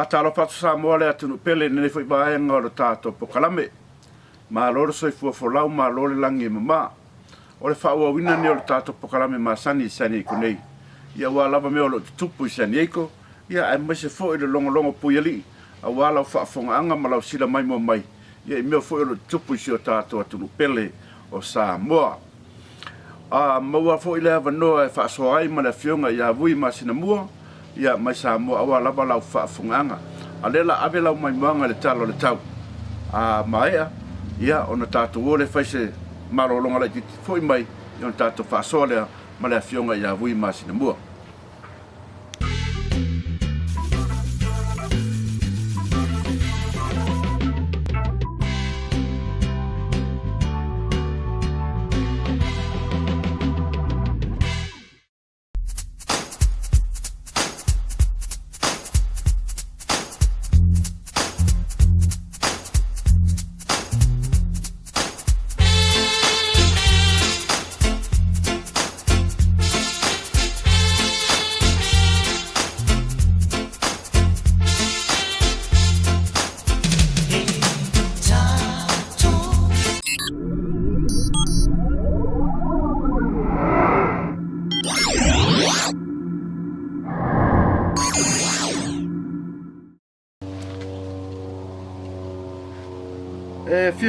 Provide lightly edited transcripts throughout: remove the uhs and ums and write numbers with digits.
Matalo fatu Samoa le atunu pele nene foi baenga o le tato po kalame. Ma loro soi fuafolau ma loro langi mama. O le whaua wina ni o le tato po kalame ma sani kunei. Ia ua lava mea o lo tupu sani eiko. Ia ai mai se fo i le longo pui ali. A wala o whaafonga anga ma lau sila mai mo mai. Ia i mea fo i lo tupu si o tato atunu pele o Samoa. Maua fo i le avanoa e whaasoa ai ma le fionga ia vui ma sinamua. Ia mai Samoa awa lava lau whaafunganga. A lela ave lau mai moanga le talo le tau. Maea, ia ona tātou o le whaise marolonga lai titi fo i mai. Ia ona tātou whaasoa lea ma le fionga ia vui ma sinamua.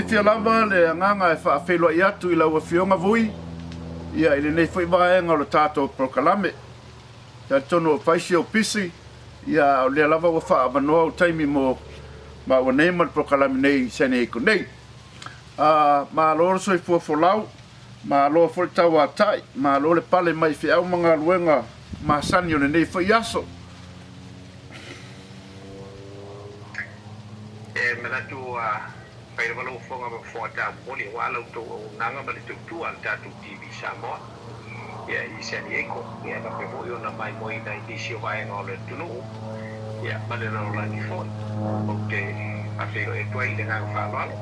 Fia lava le anganga e whaafelo i atu i lau a fionga vui. Ia ili nei fwoi vaenga o le tātou prokalame. Ia tono o whaisi o pisi. Ia o lea lava o whaamanoa o taimi mo ma o neima le prokalame nei sene eko nei. Ma loro soi fuafolau. Ma loro fwoi tau a tai. Ma loro le pale mai fi au mga luenga ma sani o nei fwoi aso. Menatu pai walo fonga ba fota poli wala to nanga ba tu tu al tatu TV Samoa ya isani eko ya ba pe yo na mai moi na isio vai ngole tunu ya ba le no la ni fon okay a fe e toi de nga fa wala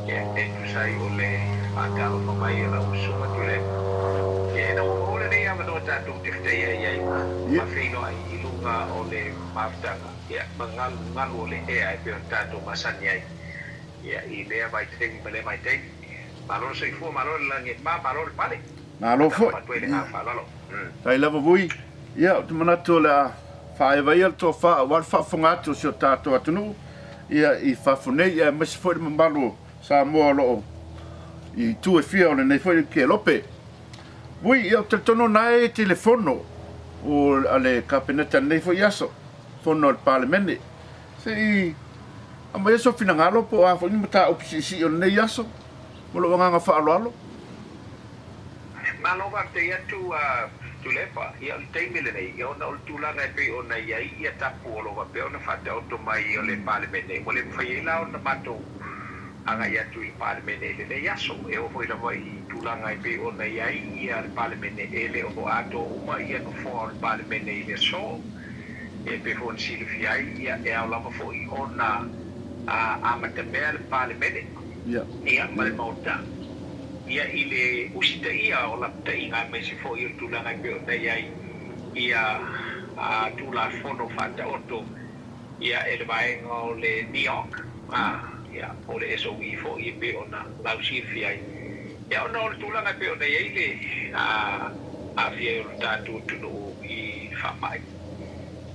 ya e tu sai ole ata o mai la uso ma tule ya na o le ya ba do tatu tifte ya ma fe no ai ilunga ole mafta ya mangal ole e ai pe tatu masanya ya i lea mai tengi pele mai tengi malolo se fu malolo langi ma malolo pale Malo fo. Tai lava vui. Ia tu manatu la fa vai al to fa wal fa fongatu so tato atunu. Ia I fa fone ia mas foi mambalo sa mo lo. I tu e fia ona nei foi ke lope. Vui ia te tono nai telefono o ale kapineta nei foi yaso. Fono al parlamento. Se ama yeso finangalo po a foi mata opisi o nei yaso. Mo lo nga fa alo. Malo ba te atu tu lepa ia te mele nei ia ona o tu langa pe ona ia ia tapu o lo ba pe ona fa te auto mai o le parlamento o le fai la ona mato anga ia tu I parlamento le ia so e o foi la vai tu langa pe ona ia ia le parlamento ele o ato uma ia no for parlamento le so e pe fon silvia ia e ala ba foi ona a matemel parlamento ia mal mauta ia ile usita ia o la tainga me se fo il tulanga pe o dai ia a tula fono fata auto ia ele vai o le New York ia o le so I fo I pe ona la usifia ia no le tulanga pe o dai ile a fie o tatu tunu I fa mai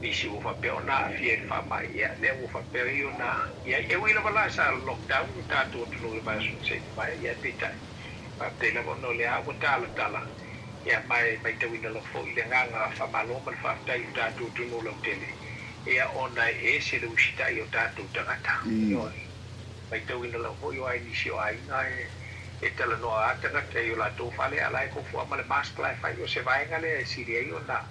isi o fa pe ona fie fa mai ia le o fa pe ona ia e wila bala sa lockdown tatu tunu ba su se mai ia pita te la no le a tala ya mai te wina lo fo ile nganga fa malo mal fa tai ta tu no lo tele ya ona e se lu sita yo ta tu tangata yo mai te wina lo fo yo ai ni sio ai nai e tala no a tangata yo la tu fa le ala ko fo mal mask la fa yo se vai ngale si le yo na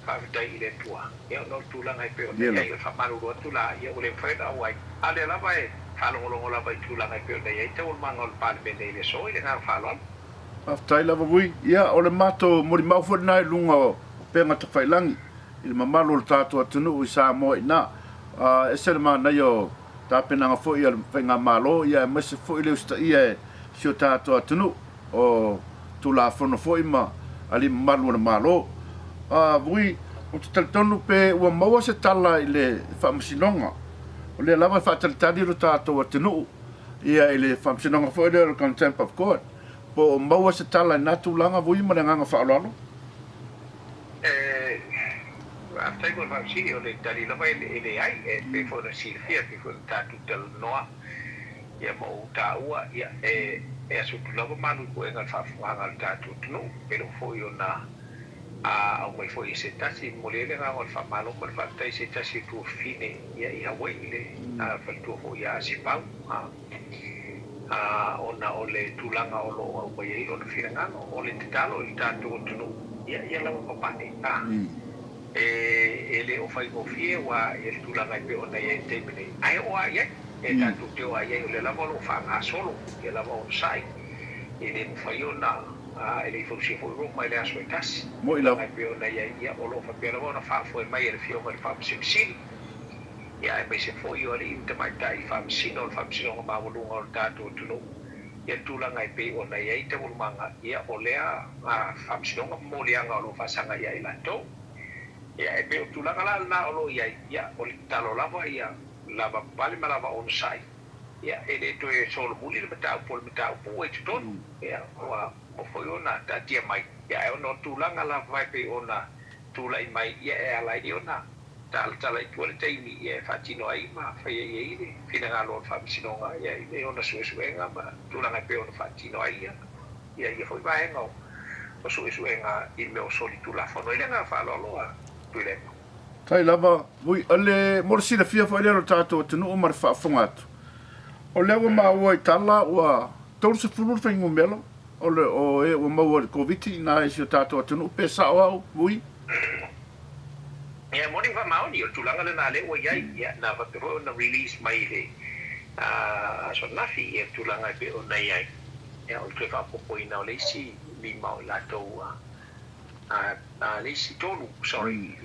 fa tai ile tua ya no tu la ngai pe o ya fa malu ro tu la ya ole fa da wai ale la vai Along la bai tu la ngai pe dai te ul mangol pa be dai le so ile nga falon aftai lava vui ia o le mato mori mau fo nai lunga o penga te failangi il mamalo le tato atunu I sa mo ina e se ma na yo ta penanga fo ia penga malo ia me se fo ile usta ia sio tato atunu o tu la fono fo ima ali malu na malo vui o te taletonu pe ua maua se tala i le whaamasinoga. O le lava whaatalitari lo tātou atunuu. Ia i le whaamasinonga fo'i le contempt of court. Po o maua se tala i nā tūlanga vui ma le nganga whaalolo. After ko fa si o le tali lava ele ai pe fo na silfia pe fo ta tutel noa ia mo ta ua ia asu lava manu ko enga fa fuanga ta tutno pero fo yo na au mai fo ese tasi molele nga o fa malo per fa tai se tasi tu fine ia wele fa tu fo ia si pau ona ole tulanga o lo au mai o le firanga o le talo i ta tutno ia lava papane ele o fai o fie wa e tulanga pe ona e te mene ai o ai e tanto te o ai o le lava lo fa nga solo e lava o sai ele fai ona ele fo si fo mai le aso tas mo i lava pe ona ia o lo fa pe lava ona fa fo mai e fio mai fa simsin ia e se fo io ali te mai tai fa simsin fa simsin ma vo lunga o tato tuno ia tulanga pe ona ia te mo manga ia o lea fa simsin mo lianga o lo fa sanga ia ila to ia e pe tulanga la na o lo ia o talo lava ia lava pale ma lava on sai ia ele to e solo muli le mata po e ton ia o foi ona tatia mai ia ono tulanga lava pe ona tulai mai ia e ala i ona tal i tuale taimi ia fatino ai ma fai ia ile fina ngalo fa sinonga ia ile ona suesuenga ma tulanga pe ona fatino ai ia foi vai ngo o suesuenga i me o soli tulafono ile nga fa loa Tai lava, vui, ale morsi la fia fai lero tātou tunu o mara whaafonga atu. O lewa maua i tala ua tauru se fulur whai ngumelo. O le o e ua maua i COVID-19 nā e si o tātou tunu pe sao au, vui. Ia mori wha maoni o tulanga le nā le ua iai, ia nā whapero na release mai le so nafi ia tulanga pe o na iai. Ia o tue whapopo ina o leisi lima o lātou leisi tolu,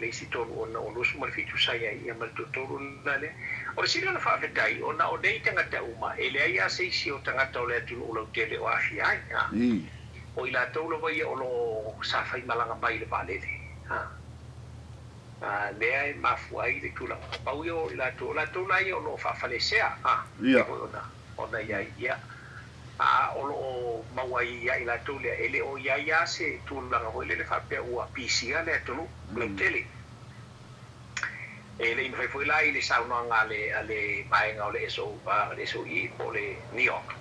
leisi tolu ona o losu mal fitu saya ia mal tolu na le. O le sili ona whaafetai, ona o nei tangata uma, e le ai a seisi o tangata o le atunu o lau tele o afi ai. O i la tolu vai o lo safai malanga mai le valele. Le ai mafu ai le tula. Pau i la tolu ai o lo whaafalesea. Ona ia ia. O lo mawai ia ila tole ele o ia se tulanga ho le fa pe o pisia le tolu le tele ele in foi la ile sa no ngale ale mai ngale so i po le New York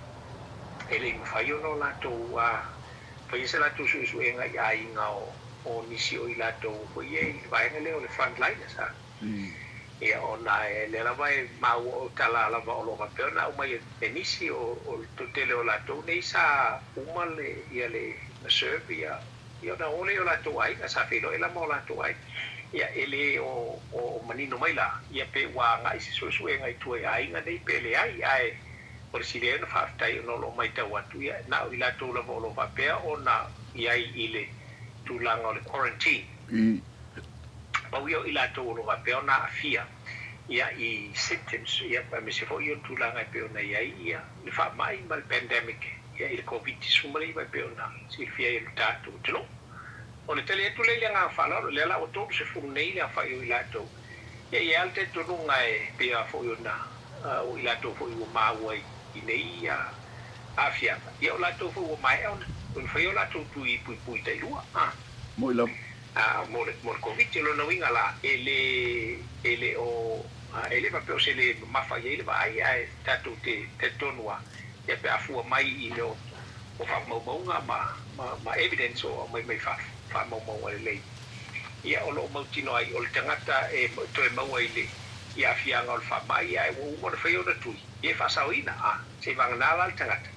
ele in fa yo no la to fa se la to su enga ai ngao o nisi o ila to ko ye vai ngale o le front line sa ia ona le lava e mau o tala lava o loga peona uma e nisi o tele o latou nei sa uma le ia le Serbia ia na ole o latou ai ka sa filo e la mo latou ai ia ele o manino mai la ia pe ua ngai se suesuenga i tue ai nga nei pele ai o sile na whaftai no lo mai tau atu ia na o latou lava o loga pea ona iai ile tulanga o le quarantine Pau i latou lo va pe ona afia ia i symptoms ia pa me se fo i tulanga pe ona ia le fa mai mal pandemic ia il covid sumali va pe ona si fia i tatu tlo o le tele tu le nga fa le la o to se fu nei le fa i latou ia alte tu nunga e pe a fo ona o i latou fo i ma wai i nei ia afia ia o latou fo mai o fa i latou tu i pui tai lua mo ila mo covid lo no winga la ele o ele va pe se le mafa ye le vai ai tatu te tonua e pe afu mai i lo o fa mo nga ma evidence o mai fa mo le ia o lo mo tino ai o tangata e to e mau ile ia fianga o fa mai ai o mo fa yo na tu e fa sauina se va na la tangata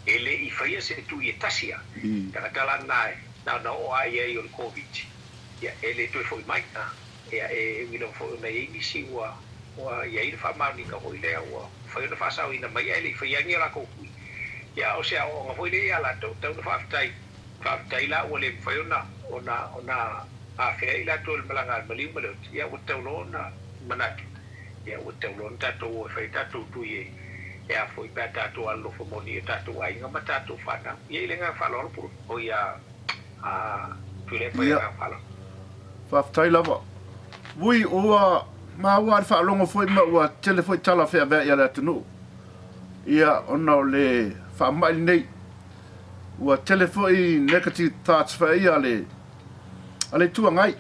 ele i fa se tu e tasia tangata la nai na o ai o covid ia ele to foi mai ia wilo foi na i si wa ia i fa ma ni ka ho ile wa foi na fa sa ina mai ele foi ia la ko ia o se o foi le ala to fa tai la o le foi ona a fe ila to le malanga mali malo ia o te lo na manaki ia o te lo ta to foi ta to tu ye ia foi pa ta to allo fo moni ta to ai nga ta to fa na ia ile nga fa lo o ia tu le foi nga fa lo Whaftai lava. Ui ua ma ua fa longo foi ma ua tele foi tala fe ave ia le tunu. Ia ona o le fa mai nei. Ua tele foi negative thoughts fa ia ale tua ngai.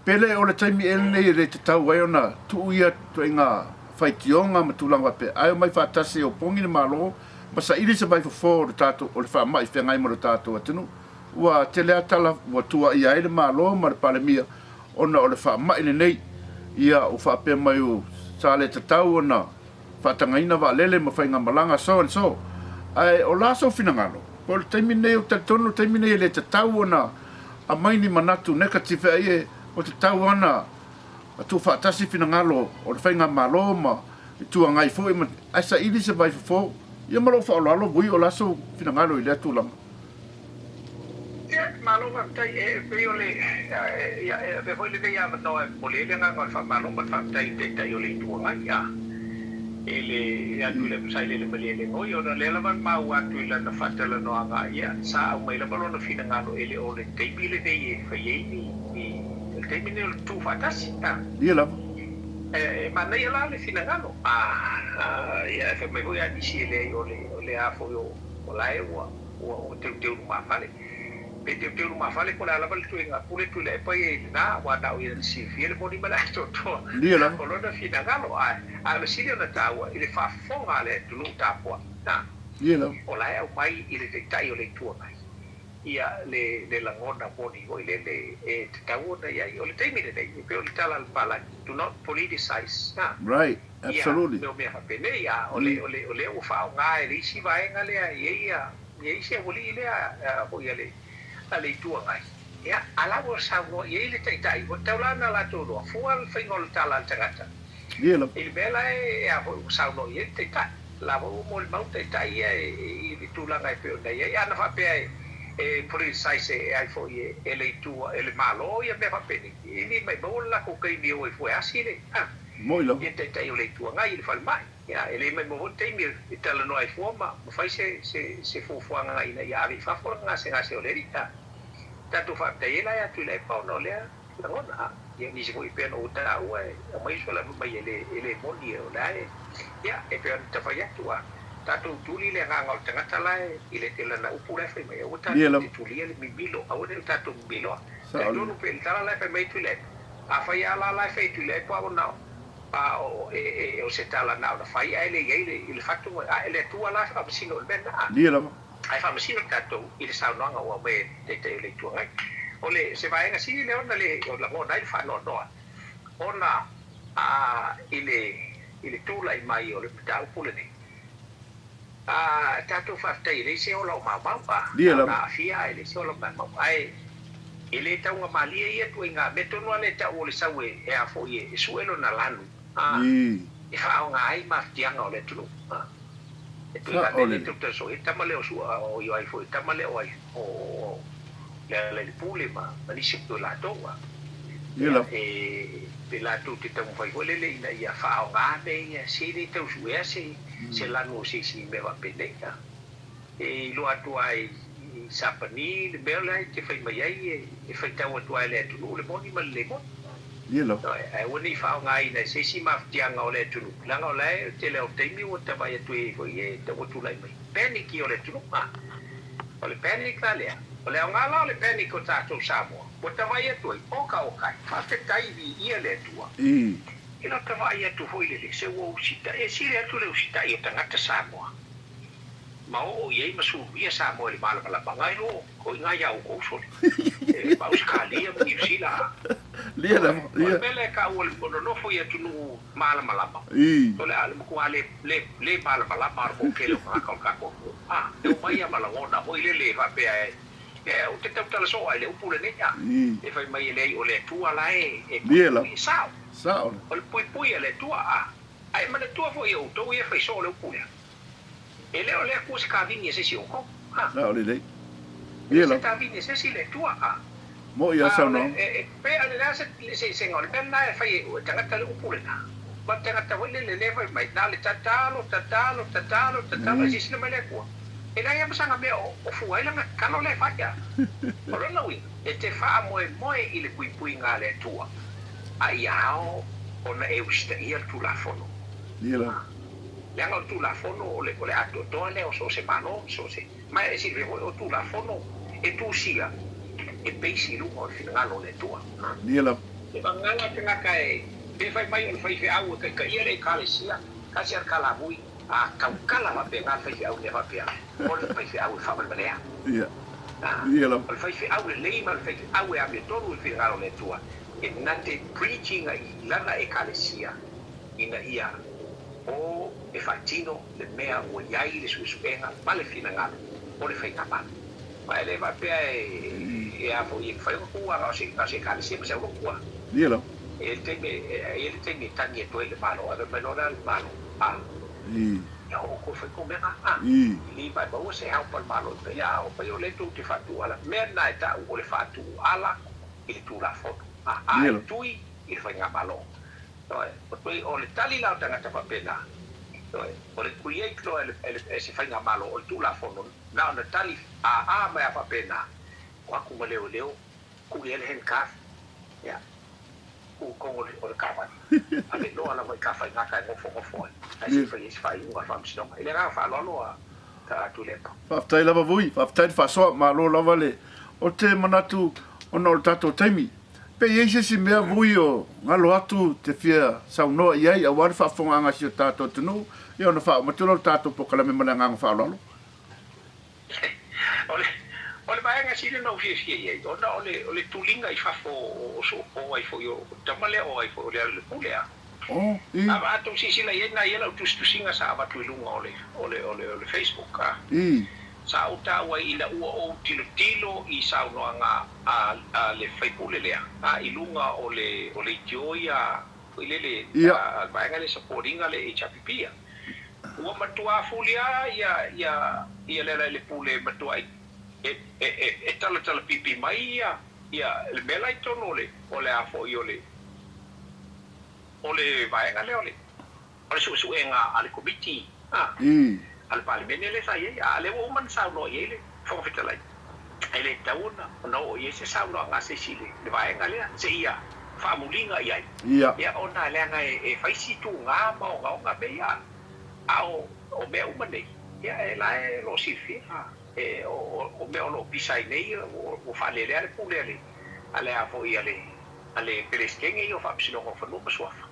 Pele o le taimi ele nei le te tau ai ona tu ia tu inga faitionga ma tulanga pe. Ai mai fa tasi o pongi le malo. Ma sa ili se vai fo le tato o le fa mai fe ngai mo le tato atunu. Ua tele atala ua tua ia ele malo ma le palemia. Ona o le fa mai le nei. Ia o fa pe mai o sa le te tau ona. Fa tangaina va lele ma fainga malanga so and so. Ai o laso finangalo. O le taimi nei o te tono taimi nei le te tau ona. A mai ni manatu negative ai o te tau ana a tu whaatasi fina ngalo o le whainga malo ma i tua ngai fo ma aisa ili se vai fo ia malo whaolo alo vui o laso fina ngalo i lea tūlanga. Ia, malo ma tai e pe o le ia e hoi le vei ama noa mo le le ngā wha malo ma wha tai o le tua ngai ia. E le atu le pasai le mali le ngoi o na le lama mau atu i lana whatala noa ngā ia sa au mai lama lona fina ngalo e le o le teimi le vei e whaiei ni teimi ne o le tū whatasi. Ia lama. Ma nei ala le fina ngalo. Ia e mai hoi anisi e le o le afo o lae o teu ma fale. Pe teu ma fale ko la lama le tuenga pule tu le pai e na wa na o ia si fiele moni mala to. Ia lama. Ko lona fina ngalo a le sili ona taua i le whafonga le tunu tāpua. Ia lama. O lae au mai i le tai o le tua mai. Ia le langona moni o le e te tauona ia i o le teimine nei pe o le tala le pala do not politicize. Right, absolutely. Ia mea hapene ia o le o whao ngā e le isi vaenga lea ia isi a wali lea o ia le a le tua ngai. Ia alawa sauno ia i le taitai o taulana la tolo fua le whaingo le tala le tangata. Ia lama. I le bela e a sauno ia le taitai. Lava o mo le mau taitai ia i le tūlanga e peo nei. Ia ana whapea e politicize ai fo e le tua e le malo ia me papeni ni mai mo la ko kai mi o foi asile Moi lo. ia te o le tua ngai le fal mai ia ele mai mo te mi i tala no ai fo ma fai se fo fo nga ina ia vi fa fo nga se o le rita tanto fa te ela ia tu le pa no le la ona ia ni se foi pe no ta o mai so la mai ele mo ni o la ia e pe ta fa ia tua tato tuli le nga ngol tangata lai i le tela na upura fai mai o tato tuli le mibilo au le tato mibilo e no pe tala lai fai mai tule a fai ala lai fai tule po au nao a o o se tala nao na fai ele il fatto a ele tua la fa sino il benda Dia la ai fa sino tato il saunanga o me te le tua ngai o le se vai nga si le ona le o la mo dai fa no ona a ile tula i mai o le tau pule ni tato faftai le se ola ma pa na fia le se ola ma ai ele tau nga malia ia tu nga betono le ta o le sawe e a fo ye suelo na lanu e fa nga ai ma tianga o le tu e tu la le tu so e tamale o su o yo ai fo e tamale o ai o le pule ma ni se tu la toa e la tu te tau fai ole le ina ia fa nga be se le tau su e se lanu si me va peneka e lo atu ai sapani le bela te fai mai ai e fai tau atu ai le tu le moni mal le mo Yelo ai woni fa nga ina se si ma tianga o le tu la nga le te le o te mi o te vai atu e foi e te o tu lai mai peniki o le tu ma o le penika le o le nga la o le peniko tato samo o te vai atu o ka fa te tai vi ia le tua ina te vai atu foi le se o usita e si le atu le usita i tangata Samoa ma o ye masu ia Samoa le mala mala bangai no ko nga ya o ko so e pa uskalia mi sila lia la ia bele ka o le no foi atu no mala mala ba to le ale ko ale le mala mala mar ko ke lo ka ko e o mai mala ona o le va pe o te tau so ai le upule ne ya e fai mai le o le tua la e sao o le pui le tua ai ma le tua foi o to ia fai so le upule e le o le ku se ka vini se si o ko o le se ta vini se si le tua mo ia sa no pe ale la se ngol ben na fai o tanga le upule na ma tanga ta wele le fai mai na le tatalo si se me le ku e la ia masanga me o fuai langa kalo le faia o lo wi e te fa moe i le pui nga le tua a ia hao ona e usita ia le tulafono Ia la. le anga o tulafono o le atotoa le o so se malo so se mai e si le o tulafono e tu sia e peisi lunga o finangalo le tua Ia la. e vanganga te ngaka e pe fai mai o fai fe au ka ia le kalesia ka sia kala mui a kaukala ma pe nga fai fe au le va pe o le fai fe au fa mal balea Ia. Ia la. o fai fe au le lei mal fai au e a me tonu i finangalo le tua e nate preaching i lana e kalesia ina ia o e fatino le mea o iai le suisuenga ma le finangalo o le fai tapa ma le va pe e a fo i fai ko ua o se kalesia ma se o kua Ia la. ele tem tangi e toile malo ave melora al malo I. ya o ko foi com mena I. li vai ba o se hau pal malo pe ya o pe o le tu te fatu ala merna eta o le fatu ala il tu la foto tui il foi nga malo o poi o le tali la tanga ta pena o le create lo ele se fai nga malo o tu la foto na o tali ma ya pena kwa ku leo ku ele hen ka ya o ko o le kawan ave no ala vai ka fai nga ka ngofo ai se fai un fa msino ele nga fa lo ta tu le pa Whaftai lava vui, whaftai whasoa, mā lo lava le. O te manatu, o no tato taimi. Pe eise si mea vui o ngalo atu te fia saunoa iai, a wari whafonga anga si o tato tunu, i ona wha, matuna o tato po kalame mana nganga wha lalo. Ole vai nga sile no fie iai, ole tulinga i fafo o so o ai fo yo, tamale o ai fo le pulea. Oh, i. Aba ato si sila iai na iela utusinga sa aba tuilunga ole Facebook ka. I. Sa uta wa ila ua o tilo i sa no nga a le faipule lea. A ilunga ole joia ilele vai nga le supportinga le HPP. Ua matua fulia ia le pule matua e tala pipi mai ia le mela i tono ole afo i ole vai nga le ole su enga ale komiti al parlamento le sai ale woman sa no yele fo fitalai ele tauna no yese sa no nga se sile le vai nga le se ia fa mulinga ia ia ona le nga e fai situ nga ma nga be ia ao o me umane ia e la e lo sifi o me lo pisai nei o fa le le pule ale afo ia ale peleskenge o fa psino o fa no paswafa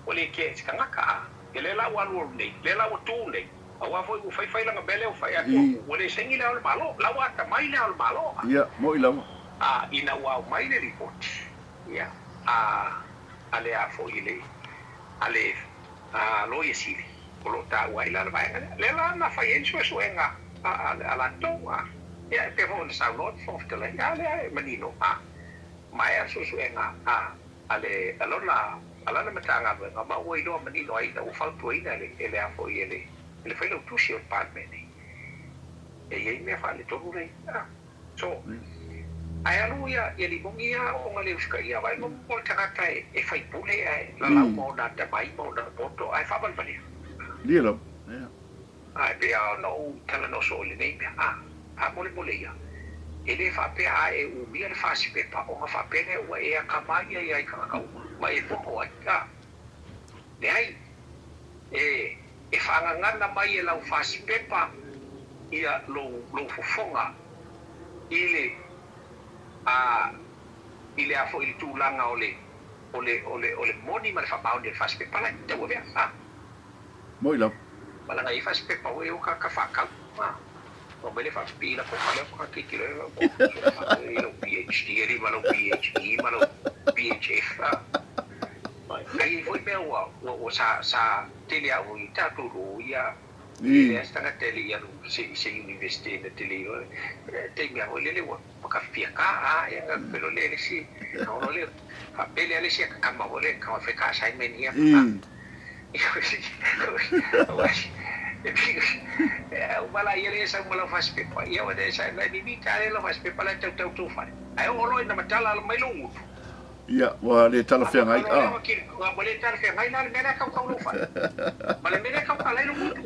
ole ke skangaka ele la walu nei le la tu nei awa foi o fai langa bele o fai ako ole sengi le malo la wa ta mai le malo ia mo ila ina wa mai le report ia ale afo ile ale lo yesili lo ta wa ila vai le la na fai enso enga ala to ia pe ho sa lot fo te le ale manino mai aso enga ale alona alana matanga nga ma o ilo mani no ai o falto ina ele afo ele fai lo tusi o palmeni e ei me fa le toru rei so ai aluia ele bongia o ngale uska ia vai mo tangata e fai pule la la mo na ta mai mo na poto ai fa balbali Lilo ai pe no tala no so le nei mole ia ele fa pe e o mia fa si pe pa o fa pe ne o e a kamaya ia i ka ma e foko aka nei e whangangana mai e lau whasipepa ia lo fofonga ile afo ili tūlanga ole moni ma le whamau ni le whasipepa lai te ua vea mo ila malanga i whasipepa ue o ka whakau o mele whapila ko kale o ka kikilo ilo PhD eri malo PhD malo PhF ai foi mea o sa tele au i tāturu ia ia stanga tele ia se universite na tele te mea o lele o pakawhia ka ia nga pelo lele si no le pele ale si ka ma o le ka wheka assignment ia o mala ia le sa mala fas pepa ia o de sa la ni ka le fas pepa la tau tu fa ai o lo ina matala mai lo ia wa le tala fia ngai wa mole tala fia ngai na le mena ka lo fa mala mena ka la lo mutu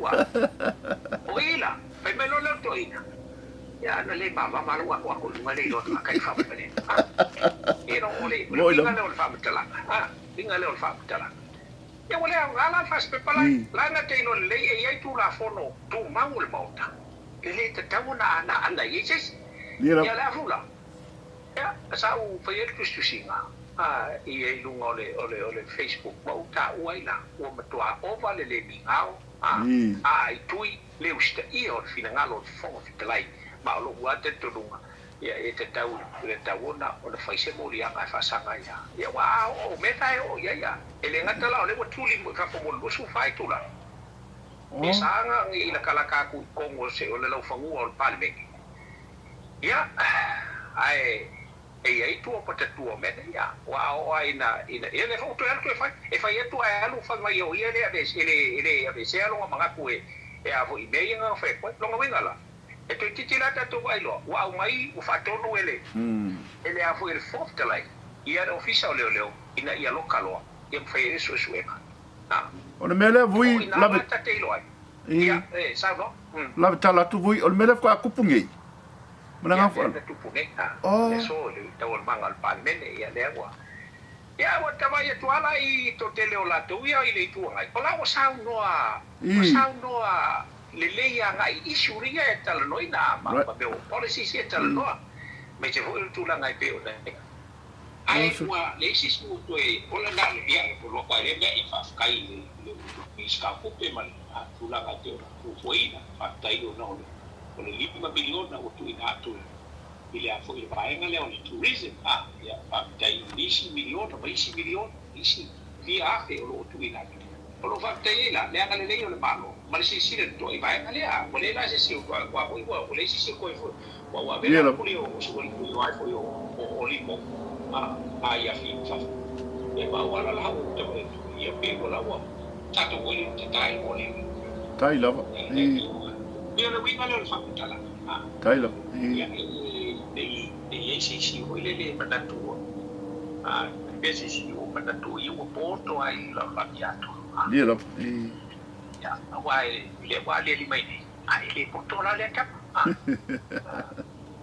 o ila pe me lo to ina ya na le baba malu wa ko ngale lo ka fa bele ino ole lo fa matala inga le o whaaputala. Ia wale au ngala whaspe palai, lana te ino lei e iai tū la whono tū maul mauta. E le te tau na ana i eses. Ia le afula. Ia, sa u whaiel tustusinga. I e lunga ole Facebook mauta uaina. Ua matua ova le le mingao. I tui le usta i o fina ngalo o whonga fitalai. Ma o lo ua te tulunga. Ia e te tau le tauona o le whaise mori anga e whasanga ia. Ia wa o meta e o ia. E le ngata lao le wa tuli mo ka komo lusu whai tula. E saanga i la kalakaku kongo se o le lau whangua o le palimeki. Ia, ai e ai tu o patatua mena ia. Wa o ina e le whautu e alku e whai etu ai alu whangmai o ia le ave se alonga mangaku e avo i mei nga whai koe longa wingala. E toi titi la tatu wailo, wa au mai u whatonu ele. Ele avo ele whoftalai. Ia le ofisa o leo ina ia lokaloa. Ia mwhai esu eka. O le mele vui lawe tate ilo ai. Ia, sao no? Lawe tala tu vui, o le mele kwa kupungi. Mana ngafu ala? Ia, tupungi. Le so, le tau al manga al palmene, ia le agua. Ia, wa tawai e tuala i to tele o lato, ia i le itua ngai. O la o sao noa, le leia ngai isuria e tala noi na ma beo policy se tala noa. Me te hui tula ngai peo na. Ai ua le isi su to e ola na le ia ko lo kwa le me i fa kai le ska kupe mal tula ngai te o foi na fa tai o no o le lima biliona o tu ina tu ile a foi vai ngale o tourism ia fa tai isi miliona isi via e o tu ina o lo fa tai la le ngale le o le malo ma si si le to i vai ngale a o le la si si o le si si ko wa vela puli o so o vai foi o limo ia fifa e va wala la o te ia pe wala wa tato wali te tai wali tai lava ia le winga le fakutala tai lava ia e si o le manatu pesi si o manatu i o porto ai la fakiato ia lava ia wa le mai ai le porto la le tapa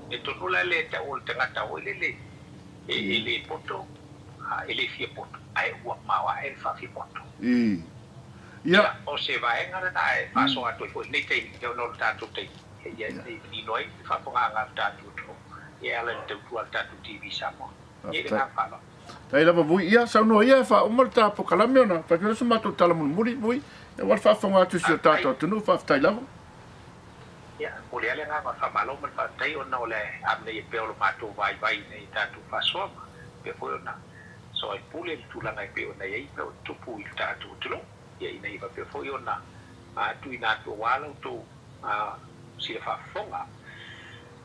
e to la le ta o te ngata o le ele poto ele fie poto ai ua mawa e fa fie poto ia o se vai ngara dai paso atu ko nei te yo no tatu te ia ni noi fa ponga nga tatu to ia la te tu al tatu tv samo ia na falo tai lava vui ia sa no ia fa o malta po kalame ona fa que so mato tala muri vui e war fa fonga tu si tatu tu no fa tai lava ia o le nga fa malo mal fa tai ona ole amne e pe o mato vai nei tatu fa so pe foi ona so ai pule tu la ngai pe ona ia pe tu pu il tatu tu no ia ina iba pe foi ona tu ina tu wala tu si le fa fonga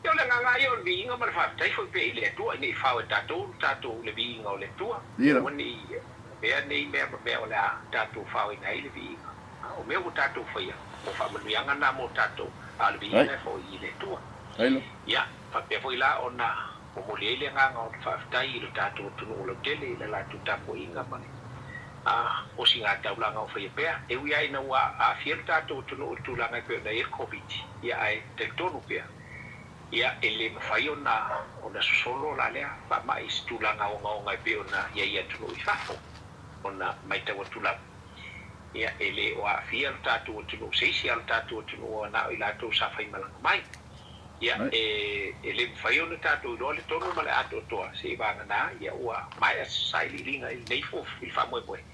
yo le nga yo vi nga mal fa tai foi pe le tu ni fa o tatu le vi nga le tu oni pe nei me ola tatu fa o nei le vi o me o tatu foi o fa mo yanga na mo tatu al vi ne foi le tu ia fa pe foi la ona o mo le nga fa tai le tatu tu no le tele le la tu tapo inga mani o singa taulanga o fai pea e ui ai na ua a fierta to no tulanga pe na e covid ia ai te tonu pea ia ele mafai ona solo la lea pa mai tulanga o ngai pe ona ia tu i fafo ona mai te o tulanga ia ele o a fierta to no seisi al tato no na ila to sa fai malanga mai ia ele mafai ona tato no le tonu male ato to se va na ia ua mai sai linga nei fo il famo e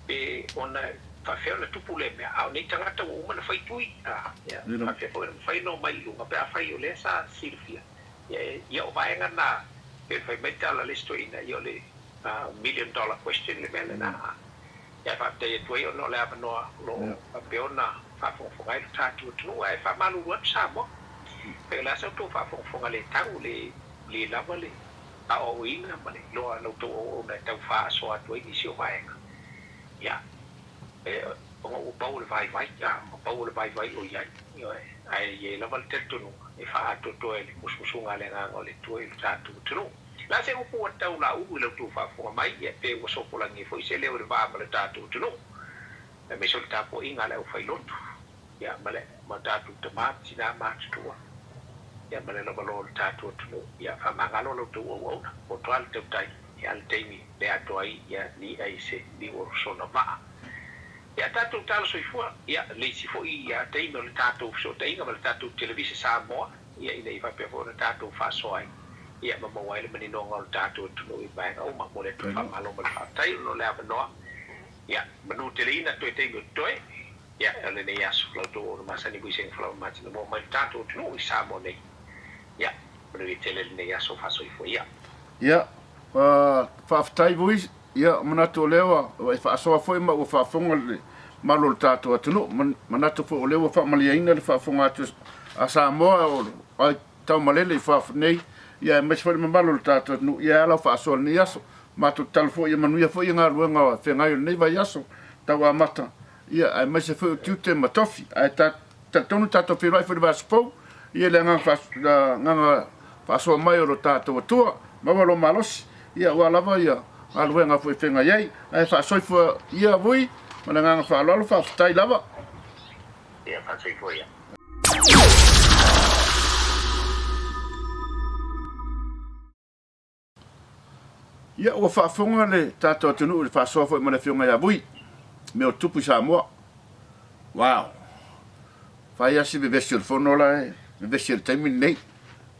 pe ona fa fe la tupu le me au nei tangata o mana fai tui ia fa fe fai no mai lunga pe fai o le sa silvia ia o vai ngana pe fai meta la listo ina io le $1 million question le mele na ia fa te tu io no le ava no pe ona fa fo ngai tatu tu ai fa malu wa sa mo pe la sa tu fa fo ngale tau le lava le a o ina male lo no to o na tau fa so atu i si o vai ia o Paul vai o ia ai e la val tetto no e fa to e musunga le nga le to e tatu tru la se o po tau la u le tu fa fo mai e pe o so pola ni fo se le o va le tatu tru e me so tapo inga le o fai lotu ia male ma tatu tomati na ma tu ia male lo tatu tru ia fa magalo lo tu o to al te tai ia le taimi le ato ai ia ni ai se ni o sona maa ia tātou talo soifua ia leisi fo'i ia taimi o le tātou fesootaʻiga ma le tātou televisi Samoa ia ina i faapea fo'i le tātou fa'asoa ai ia mamau ai le maninoga o le tātou atunuu i vaega uma mo le atu fa'amalo ma le fa'atai no le avanoa ia manu teleina toe taimi o toe ia lenei aso lautou o le masani puisega falau matina mo mai le tātou atunuu i Samoa nei ia manu i tele lenei aso fa'asoifua ia ia fa'afetai vui ia manatu o leo e fa'asoa foi ma ua fa'afoga le malo le tātou atunuu manatu foi o leo ua fa'amaliaina le fa'afoga atu a Samoa o ai taumalele i fa'afanei ia e maisi foi le mamalo le tātou atunuu ia ala fa'asoa lenei aso matou talo foi ia manuia foi ia galuega feagai o lenei vai aso tau amata ia ae maisi foi o tiute matofi ae tatonu tātou feloai foi le vasopou ia le agaga fa'asoa mai o lo tātou atua maua lo malosi ia ua lava ia galuega foi feagai ai ae fa'asoifua ia vui ma le agaga fa'aloalo fa'afetai lava ia fa'asoifua ia ia ua fa'afoga le tātou atunuu le fa'asoa foi ma le fioga ia vui me o tupu i Samoa wow fai asi vevesi o le fono la vevesi o le taimi nei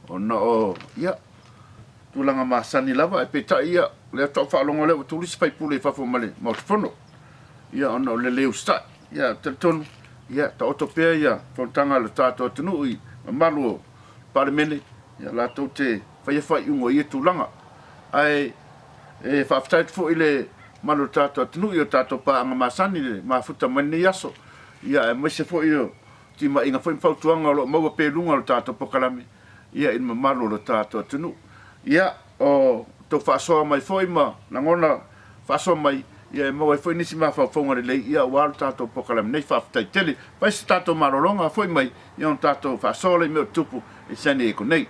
ona o ia tulaga masani lava e peita'i ia le ato'a fa'alogo le ua tulisi faipule i fafo ma le maotofono ia ona o le leu sta'i ia taletonu ia taoto pea ia fonotaga le tātou atunuu i mamalu o palemene ia latou te faia fai'ugo ia tulaga ae e fa'afetai fo'i le malo tātou atunuu i o tātou pa'aga masani le mafuta mai nei aso ia e maise fo'i o tima'iga fo'i mafautuaga o lo'o maua peluga o le tātou pokalame ia ina mamalo o le tātou atunuu ia o tou fa'asoa mai fo'i ma lagona fa'asoa mai ia e mau ai fo'i nisi mafaufauga lelei ia ua le tātou pokalame nei fa'afetai tele pai se tātou malologa fo'i mai ia ona tātou fa'asoa lei mea o tupu e sani e konei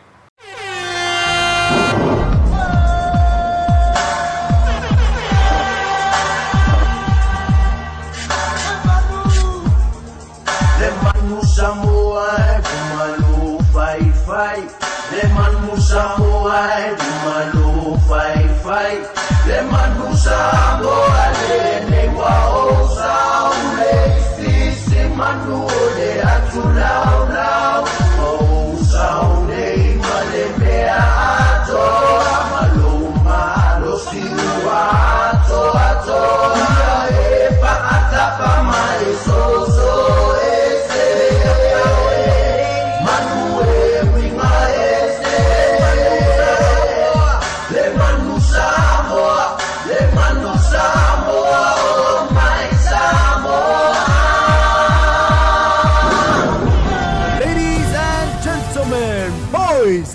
Samoa Kumalo fai fai le manu Samoa Kumalo fai fai le manu Samoa le ne wa o sa le si manu le atulau lau o sa le male me ato malo malo si ato e pa atapa mai so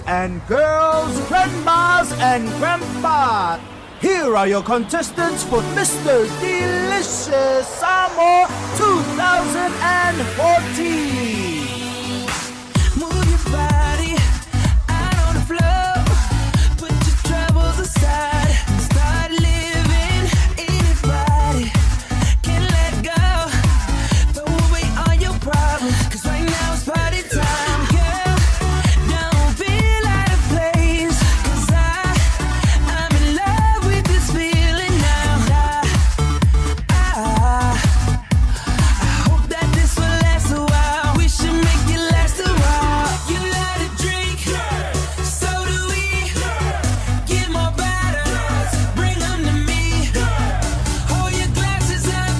and girls, grandmas and grandpa. Here are your contestants for Mr. Delicious Samoa 2014. Move your body out on the floor. Put your troubles aside. Start living. Anybody can let go. Throw away all your problems. 'Cause right now it's party time. Girl, don't feel out of place. 'Cause I'm in love with this feeling now. I hope that this will last a while. We should make it last a while. You like to drink, so do we. Get more bottles, bring them to me. Hold your glasses up,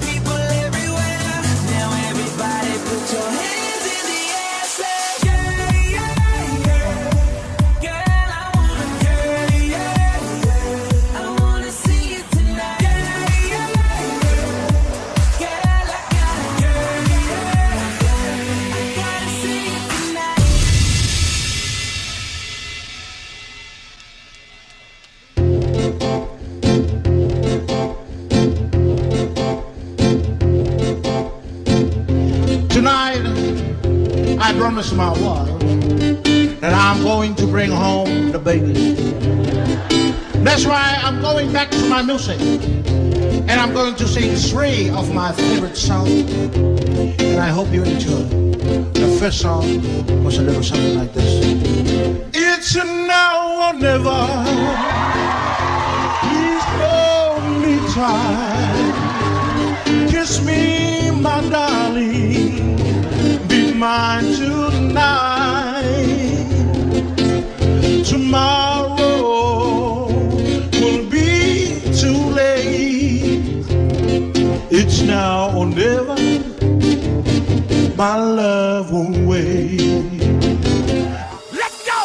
people everywhere. Now everybody put your hands in the air. Say, yeah, yeah, yeah. Girl, I wanna, yeah, yeah, yeah. I wanna see you tonight. Yeah, yeah, yeah. Girl, I gotta, yeah, yeah, yeah. I gotta see you tonight. Tonight, I promised my wife that I'm going to bring home the baby. That's why I'm going back to my music. And I'm going to sing 3 of my favorite songs. And I hope you enjoy. The first song was a little something like this. It's a now or never. tight. Kiss me, my darling. Be mine tonight. Tomorrow will be too late. It's now or never. My love won't wait. Let's go!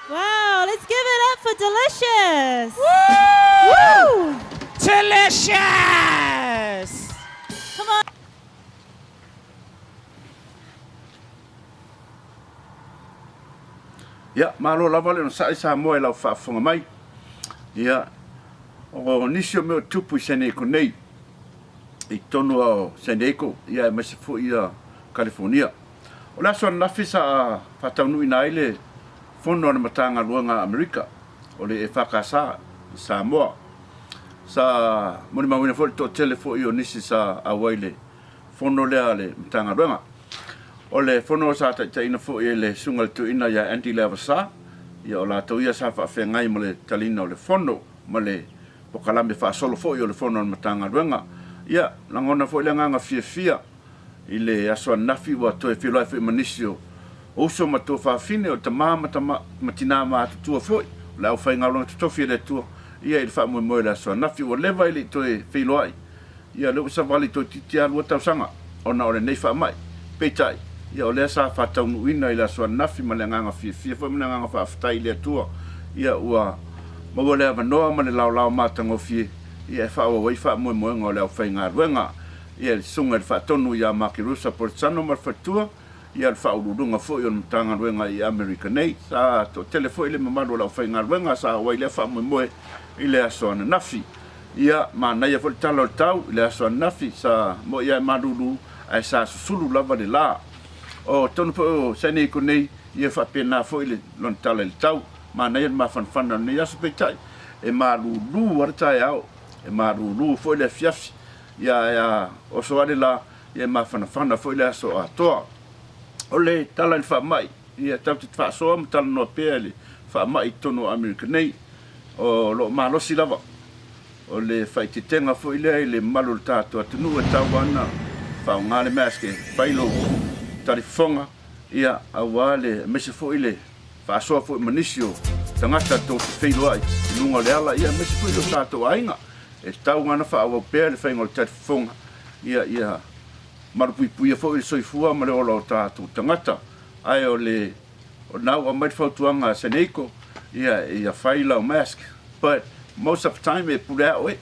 Wow, let's give it up for Delicious. Woo! Woo! Delicious! Come on. Ia, malo lava le no sa isa moe lau whaafunga mai. Ia, o nisio meo tupu i Seneko nei. I tonu au Seneko, ia e maise fu ia California. O la so nafi sa whataunu ina ile fono ana matanga luanga Amerika. O le e whakasa Samoa. Sa moni mawina fo to telefo i o nisi sa awaile. Fono lea le matanga luanga. O le fono sa ta ina fo i le sungal tu ina ya anti-level sa. Ia o la tau ia sa whawhengai mo le talina o le fono. Ma le pokalame whaasolo fo i o le fono ana matanga luanga. Ia, langona fo i le nganga fia. I le aswa nafi wa toe whiloi fo i manisio. Oso ma tō whawhine o ta matina ma atutua fo i. Le au whainga longa tutofi le tua. Ia i le wha moe le aswa nafi wa lewa i le toe whiloi. Ia leo sa wali toi titi alua tau sanga. Ona o le nei wha mai. Peitai. Ia o lea sa whatau nuina i le aswa nafi ma le nganga fia. Fo i le nganga whaafitai le tua. Ia ua maua lea manoa ma le lau matango fie. Ia e wha wai wha moe ngā le au whainga ruenga. Ia le sunga le whaatonu ia Makirusa Porzano ma whatua. Ia le whaururunga fo i o mtanga ruenga i Amerika nei. Sa to telefo i le mamaro le au whainga ruenga. Sa wai le wha moe i le aso ana nafi. Ia ma naia fo le talo le tau i le aso ana nafi. Sa mo ia e maruru ai sa susulu lava le la. O tonu po o Seneko nei. Ia wha pena fo i le lon tala le tau. Ma naia le mawhanwhana nei aso peitai. E maruru waratai au. E maruru fo i le fiafi. Ia o soare la ia mawhanawhana fo i le aso a toa. O le tala le wha mai. Ia tau te wha soa ma tala noa pēa le wha mai tono Amerika nei. O lo malosi lava. O le whaititenga fo i le malu le tātua tunu e tau ana. Whao ngāle maske whailo tarifonga. Ia awa le mese fo i le wha soa fo i manisio. Tangata tō te whilo ai. Lunga le ala ia mese fo i le tātua ainga. E tau ngana wha awa pēa le whaingo le tarifonga. Ia marupuipuia fo i le soifua ma le ola o tātua tangata. Ai o le o nau a mai whautuanga Seneko. Ia whaila o mask. But most of the time e pulea oe.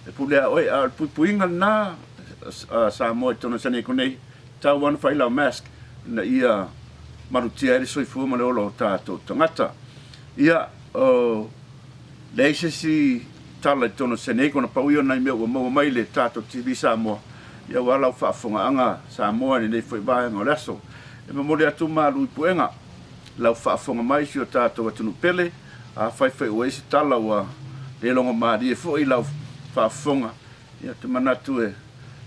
E pulea oe. A puipuinga nā sa moe tono Seneko nei. Tau wana whaila o mask. Na ia marutia e le soifua ma le ola o tātua tangata. ia o leise si tala tono sene ko na pauio na me mo mai le tato TV Samoa ia wala fa fonga anga Samoa ni nei foi ba nga leso e mo le atu malu puenga la fa fonga mai si o tato watunu pele a fai o ese tala wa le longa mari e foi la fa fonga ia te manatu e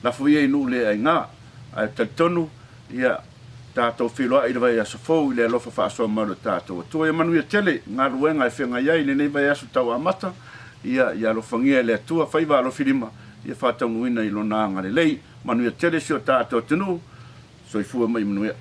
la foi nu le nga a tonu ia tato filo ai vai a sofo le lo fa so malo tato to e manu ia tele nga ruenga e fenga ia ni nei vai asu tawa mata ia lo fangia le tua fai va lo filima ia fa tau nuina i lo na nga le lei manu ia tele si o tato tunu so i fu mai manu ia